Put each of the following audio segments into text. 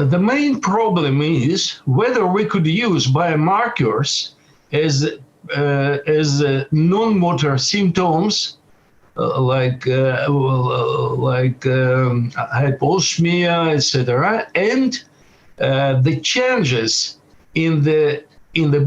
the main problem is whether we could use biomarkers as non-motor symptoms like hyposmia, etc., and the changes in the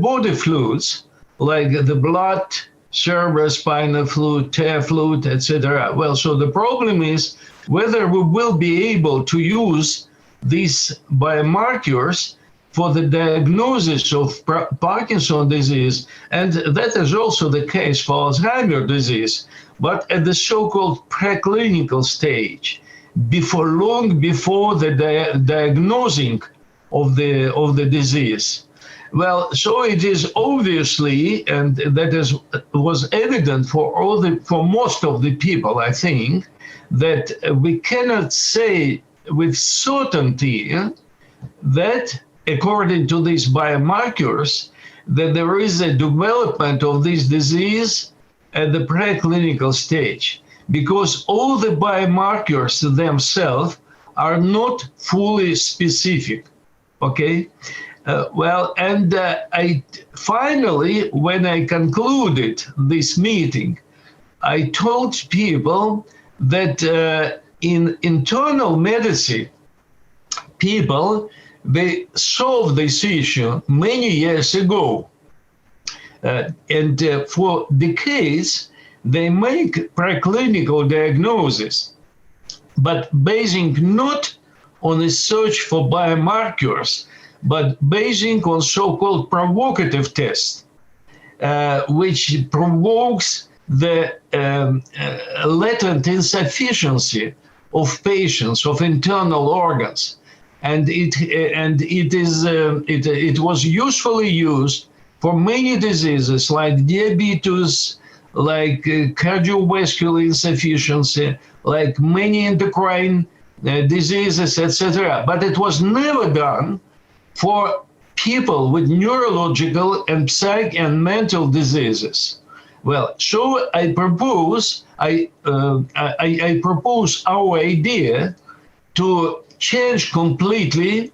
body fluids, like the blood, cerebrospinal fluid, tear fluid, etc. Well, so the problem is whether we will be able to use these biomarkers for the diagnosis of Parkinson's disease, and that is also the case for Alzheimer's disease, but at the so-called preclinical stage, long before the diagnosing of the disease. Well, so it is obviously, and that was evident for most of the people, I think, that we cannot say with certainty that, according to these biomarkers, that there is a development of this disease at the preclinical stage, because all the biomarkers themselves are not fully specific, okay? I finally, when I concluded this meeting, I told people that in internal medicine, people, they solved this issue many years ago. And for decades, they make preclinical diagnosis, but basing not on a search for biomarkers, but basing on so-called provocative tests, which provokes the latent insufficiency of patients, of internal organs. And it was usefully used for many diseases like diabetes, like cardiovascular insufficiency, like many endocrine diseases, etc. But it was never done for people with neurological and psych and mental diseases. Well, so I propose our idea to change completely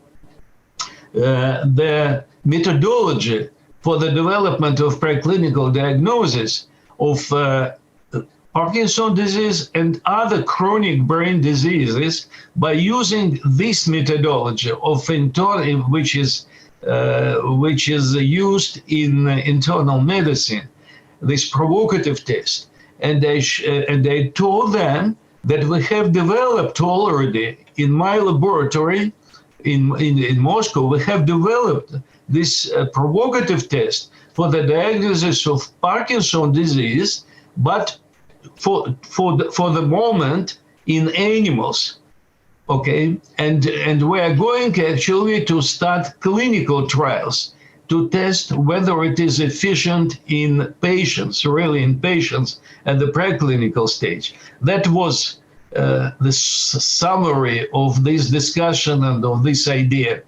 the methodology for the development of preclinical diagnosis of Parkinson's disease and other chronic brain diseases by using this methodology of which is used in internal medicine, this provocative test. And I told them that we have developed already in my laboratory in Moscow, we have developed this provocative test for the diagnosis of Parkinson's disease, but for the moment in animals, okay? And we are going actually to start clinical trials to test whether it is efficient in patients, really in patients at the preclinical stage. That was the summary of this discussion and of this idea.